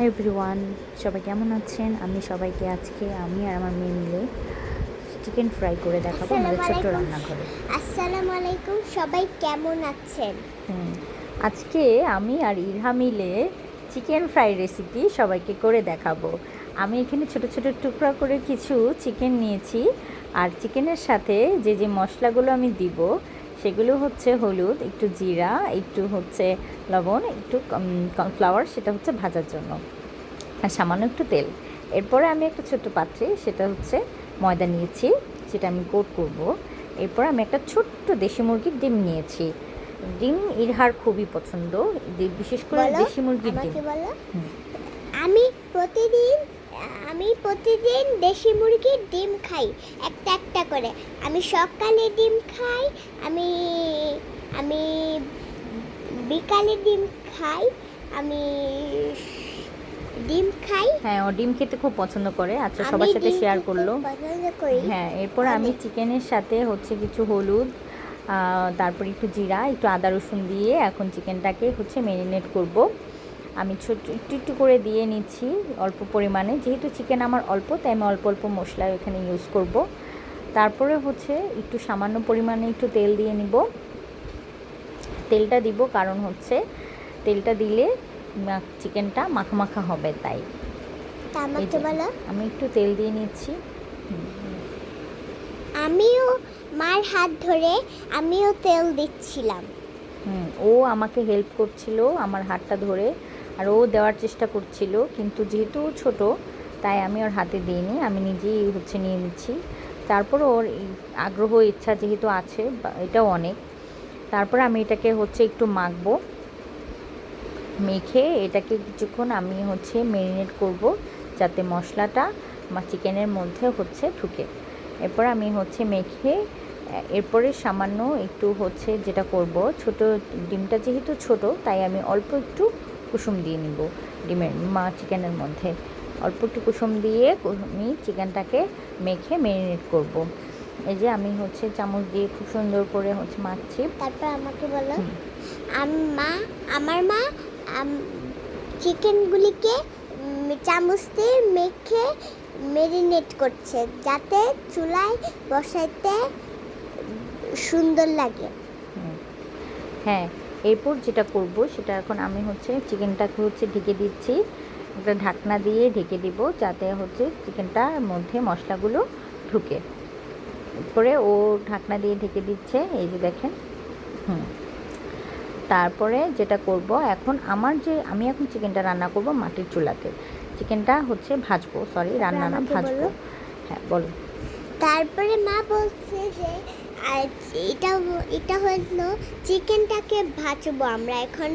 Hi everyone, সবাই কেমন আছেন? আমি সবাইকে আজকে আমি আর আমার মেয়ে মিলে চিকেন ফ্রাই করে দেখাবো আমাদের ছোট্ট রান্নাঘরে। আসসালামু আলাইকুম, সবাই কেমন আছেন? আজকে আমি আর ইরহা মিলে চিকেন ফ্রাই রেসিপি সবাইকে করে দেখাবো। আমি এখানে ছোট ছোট টুকরা করে কিছু চিকেন নিয়েছি, আর চিকেনের সাথে যে যে মশলাগুলো আমি দিব সেগুলো হচ্ছে হলুদ, একটু জিরা, একটু হচ্ছে লবণ, একটু কর্নফ্লাওয়ার, সেটা হচ্ছে ভাজার জন্য, আর সামান্য একটু তেল। এরপরে আমি একটা ছোট্ট পাত্রে সেটা হচ্ছে ময়দা নিয়েছি, যেটা আমি কোট করব। এরপর আমি একটা ছোট্ট দেশি মুরগির ডিম নিয়েছি। ডিম ইরহার খুবই পছন্দ, বিশেষ করে দেশি মুরগির ডিম। আমি প্রতিদিন আমি প্রতিদিন দেশি মুরগির ডিম খাই, একটা একটা করে। আমি সকালে ডিম খাই, আমি আমি বিকালে ডিম খাই, আমি ডিম খাই। হ্যাঁ, ও ডিম খেতে খুব পছন্দ করে। আচ্ছা, সবার সাথে শেয়ার করলো। হ্যাঁ, এরপর আমি চিকেনের সাথে হচ্ছে কিছু হলুদ, তারপর একটু জিরা, একটু আদা রসুন দিয়ে এখন চিকেনটাকে হচ্ছে ম্যারিনেট করব। আমি ছোট একটু একটু করে দিয়ে নিচ্ছি অল্প পরিমাণে, যেহেতু চিকেন আমার অল্প, তাই আমি অল্প অল্প মশলা এখানে ইউজ করব। তারপরে হচ্ছে একটু সামান্য পরিমাণে একটু তেল দিয়ে নিব। তেলটা দিব কারণ হচ্ছে তেলটা দিলে চিকেনটা মাখা মাখা হবে, তাই আমি একটু তেল দিয়ে নিচ্ছি। আমিও মার হাত ধরে আমিও তেল দিচ্ছিলাম। ও আমাকে হেল্প করছিল আমার হাতটা ধরে, আর ও দেওয়ার চেষ্টা করছিল, কিন্তু যেহেতু ছোট তাই আমি ওর হাতে দিইনি, আমি নিজেই হচ্ছে নিয়ে নিচ্ছি। তারপর ওর আগ্রহ ইচ্ছা যেহেতু আছে, এটাও অনেক। তারপর আমি এটাকে হচ্ছে একটু মাখবো, মেখে এটাকে কিছুক্ষণ আমি হচ্ছে ম্যারিনেট করব, যাতে মশলাটা আমার চিকেনের মধ্যে হচ্ছে ঢুকে। এরপর আমি হচ্ছে মেখে এরপরে সামান্য একটু হচ্ছে যেটা করব, ছোট ডিমটা যেহেতু ছোট তাই আমি অল্প একটু কুসুম দিয়ে নিব ডিমের চিকেনের মধ্যে। অল্প একটু কুসুম দিয়ে আমি চিকেনটাকে মেখে ম্যারিনেট করব। এই যে আমি হচ্ছে চামচ দিয়ে খুব সুন্দর করে হচ্ছে মাখছি। তারপর আমাকে বলো, আমার মা চিকেনগুলিকে চামচ দিয়ে মেখে ম্যারিনেট করছে, যাতে চুলায় বসাইতে সুন্দর লাগে। হ্যাঁ, এরপর যেটা করব সেটা এখন আমি হচ্ছে চিকেনটাকে হচ্ছে ঢেকে দিচ্ছি, একটা ঢাকনা দিয়ে ঢেকে দিব, যাতে হচ্ছে চিকেনটার মধ্যে মশলাগুলো ঢুকে। এরপরে ও ঢাকনা দিয়ে ঢেকে দিচ্ছে, এই যে দেখেন। তারপরে যেটা করব এখন আমি এখন চিকেনটা রান্না করব মাটির চুলাতে। চিকেনটা হচ্ছে ভাজবো, সরি রান্না না, ভাজবো। হ্যাঁ, বলো। তারপরে মা বলছে যে এটা এটা হলো চিকেনটাকে ভাজবো আমরা এখন।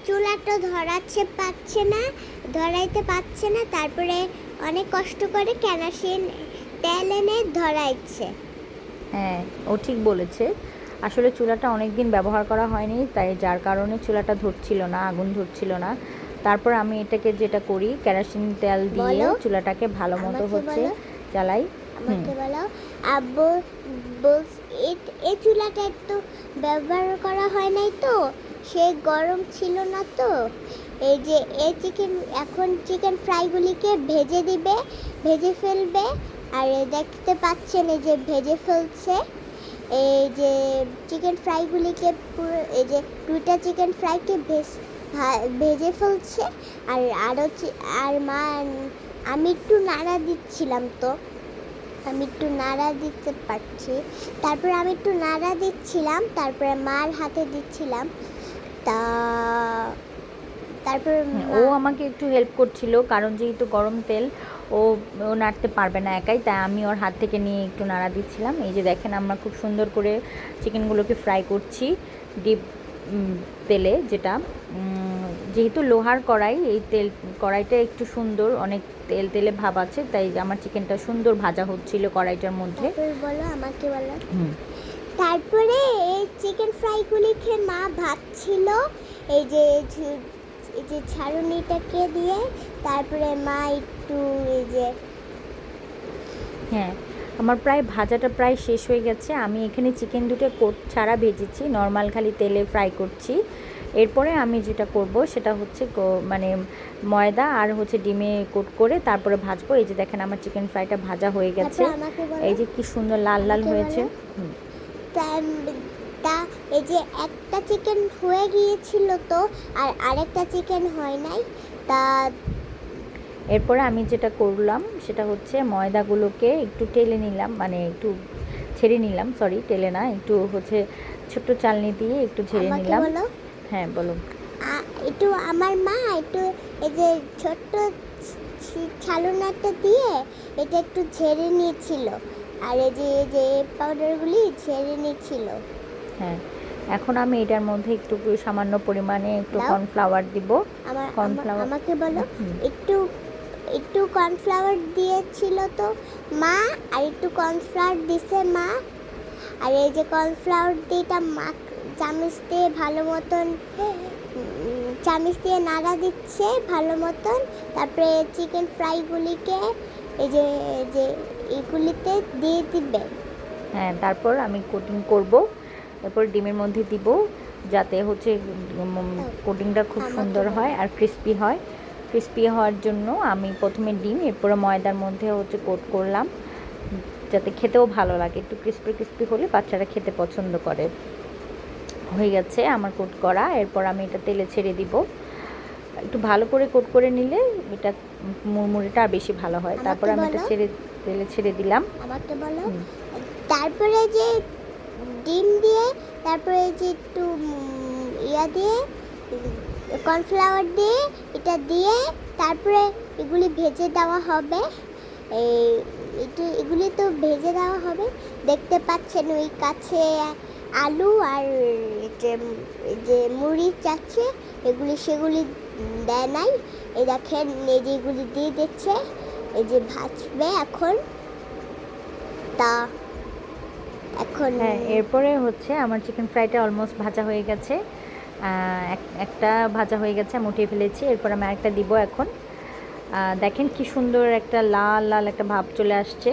চুলাটা ধরাইতে পারছে না, তারপরে অনেক কষ্ট করে কেরোসিন তেল এনে ধরাইছে। হ্যাঁ, ও ঠিক বলেছে। আসলে চুলাটা অনেক দিন ব্যবহার করা হয়নি, তাই যার কারণে চুলাটা ধরছিল না, আগুন ধরছিল না। তারপর আমি এটাকে যেটা করি, কেরোসিন তেল দিয়ে চুলাটাকে ভালো মতো হচ্ছে জ্বালাই। আমাকে বলো, আব্বু বলছে এই চুলাটা একটু ব্যবহার করা হয় নাই তো, সে গরম ছিল না তো। এই যে এখন চিকেন ফ্রাইগুলিকে ভেজে ফেলবে। আর দেখতে পাচ্ছেন এই যে ভেজে ফেলছে, এই যে চিকেন ফ্রাইগুলিকে পুরো, এই যে দুইটা চিকেন ফ্রাইকে ভেজে ফেলছে। আর মা, আমি একটু নাড়া দিচ্ছিলাম, তো আমি একটু নাড়া দিতে পারছি। তারপরে আমি একটু নাড়া দিচ্ছিলাম, তারপরে মার হাতে দিচ্ছিলাম। তারপর ও আমাকে একটু হেল্প করছিল, কারণ যেহেতু গরম তেল, ও ও নাড়তে পারবে না একাই, তাই আমি ওর হাত থেকে নিয়ে একটু নাড়া দিচ্ছিলাম। এই যে দেখেন, আমরা খুব সুন্দর করে চিকেনগুলোকে ফ্রাই করছি ডিপ তেলে, যেটা যেহেতু লোহার কড়াই, এই কড়াইটা একটু সুন্দর, অনেক তেলে ভাব আছে, তাই আমার চিকেনটা সুন্দর ভাজা হচ্ছিল কড়াইটার মধ্যে। বলো, আমাকে বলো। তারপরে এই চিকেন ফ্রাইগুলিকে মা ভাজছিল, এই যে ছাড়ুনিটাকে দিয়ে। তারপরে মা একটু হ্যাঁ, আমার প্রায় ভাজাটা প্রায় শেষ হয়ে গেছে। আমি এখানে চিকেন দুটো কোট ছাড়া ভেজেছি, নর্মাল খালি তেলে ফ্রাই করছি। এরপরে আমি যেটা করব সেটা হচ্ছে মানে ময়দা আর হচ্ছে ডিমে কোট করে তারপরে ভাজবো। এই যে দেখেন আমার চিকেন ফ্রাইটা ভাজা হয়ে গেছে, তারপর আমাকে বলো, এই যে কি সুন্দর লাল লাল আমাকে হয়েছে। বলো। তা তা এই যে একটা চিকেন হয়ে গিয়েছিল তো, আর আরেকটা চিকেন হয় নাই, তা এরপরে আমি যেটা করলাম সেটা হচ্ছে ময়দাগুলোকে একটু টেলে নিলাম, মানে একটু ছেড়ে নিলাম, সরি টেলে না, একটু হচ্ছে ছোট্ট চালনি দিয়ে একটু ঝেড়ে আমাকে নিলাম। বলো, হ্যাঁ বলো। একটু আমার মা একটু এই যে ছোট্ট ছালনাটা দিয়ে এটা একটু ঝেড়ে নিয়েছিল, আর এই যে পাউডারগুলি ঝেড়ে নিয়েছিল। হ্যাঁ, এখন আমি এটার মধ্যে একটু সামান্য পরিমাণে একটু দাও। কর্নফ্লাওয়ার দিব। কর্নফ্লাওয়ার আমাকে বলো, একটু একটু কর্নফ্লাওয়ার দিয়েছিল তো মা, আর একটু কর্নফ্লাওয়ার দিছে মা, আর এই যে কর্নফ্লাওয়ার দিয়ে এটা চামচ দিয়ে ভালো মতন চামচ দিয়ে নাড়া দিচ্ছে ভালো মতন। তারপরে চিকেন ফ্রাইগুলিকে এই যে এগুলিতে দিয়ে দিবে। হ্যাঁ, তারপর আমি কোটিং করব, তারপর ডিমের মধ্যে দিব যাতে হচ্ছে কোটিংটা খুব সুন্দর হয় আর ক্রিস্পি হয়। ক্রিস্পি হওয়ার জন্য আমি প্রথমে ডিম, এরপরে ময়দার মধ্যে হচ্ছে কোট করলাম যাতে খেতেও ভালো লাগে, একটু ক্রিস্পি ক্রিস্পি হলে বাচ্চারা খেতে পছন্দ করে। হয়ে গেছে আমার কোট করা, এরপর আমি এটা তেলে ছেড়ে দিব। একটু ভালো করে কোট করে নিলে এটা মুড়মুড়েটা আর বেশি ভালো হয়। তারপর আমি এটা তেলে ছেড়ে দিলাম। আমাকে বলো, তারপরে যে ডিম দিয়ে, তারপরে যে একটু ইয়া দিয়ে কর্নফ্লাওয়ার দিয়ে এটা দিয়ে তারপরে এগুলি ভেজে দেওয়া হবে। এগুলি তো ভেজে দেওয়া হবে, দেখতে পাচ্ছেন ওই কাছে আলু আর যে মরিচ আছে এগুলি সেগুলি দেয় নাই, এই দেখেন এই যে এগুলি দিয়ে দিচ্ছে, এই যে ভাজবে এখন। তা এখন হ্যাঁ, এরপরে হচ্ছে আমার চিকেন ফ্রাইটা অলমোস্ট ভাজা হয়ে গেছে, একটা ভাজা হয়ে গেছে, আমি উঠিয়ে ফেলেছি। এরপর আমি আরেকটা দিব এখন। দেখেন কি সুন্দর একটা লাল লাল একটা ভাব চলে আসছে,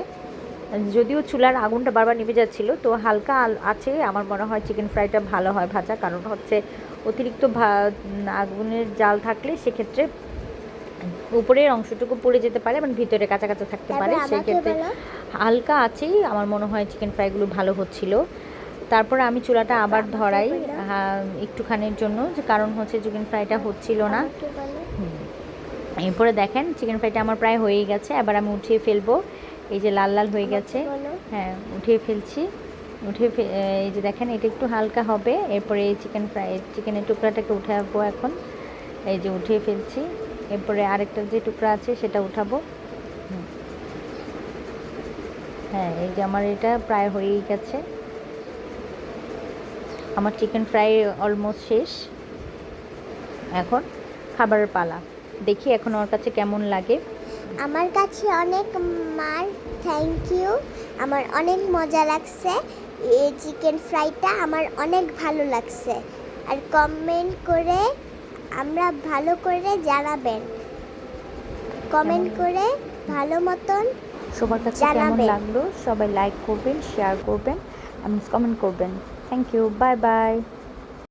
যদিও চুলার আগুনটা বারবার নিভে যাচ্ছিল, তো হালকা আছে। আমার মনে হয় চিকেন ফ্রাইটা ভালো হয় ভাজা, কারণ হচ্ছে অতিরিক্ত আগুনের জাল থাকলে সেক্ষেত্রে উপরের অংশটুকু পড়ে যেতে পারে, মানে ভিতরে কাঁচা কাঁচা থাকতে পারে, সেক্ষেত্রে হালকা আছেই আমার মনে হয় চিকেন ফ্রাইগুলো ভালো হচ্ছিল। তারপর আমি চুলাটা আবার ধরাই একটুখানির জন্য, যে কারণ হচ্ছে চিকেন ফ্রাইটা হচ্ছিল না। এরপরে দেখেন চিকেন ফ্রাইটা আমার প্রায় হয়েই গেছে, এবার আমি উঠিয়ে ফেলবো। এই যে লাল লাল হয়ে গেছে, হ্যাঁ উঠিয়ে ফেলছি। এই যে দেখেন এটা একটু হালকা হবে, এরপরে এই চিকেনের টুকরাটাকে উঠাবো এখন। এই যে উঠিয়ে ফেলছি, এরপরে আরেকটা যে টুকরা আছে সেটা উঠাবো। হ্যাঁ, এই যে আমার এটা প্রায় হয়েই গেছে, আমার চিকেন ফ্রাই অলমোস্ট শেষ। এখন খাবারের পালা, দেখি এখন ওর কাছে কেমন লাগে। আমার কাছে অনেক মার থ্যাংক ইউ, আমার অনেক মজা লাগছে, এই চিকেন ফ্রাইটা আমার অনেক ভালো লাগছে। আর কমেন্ট করে আমরা ভালো করে জানাবেন, কমেন্ট করে ভালো মতন সবার কাছে কেমন লাগলো সবাই লাইক করবেন, শেয়ার করবেন, কমেন্ট করবেন। Thank you, bye by.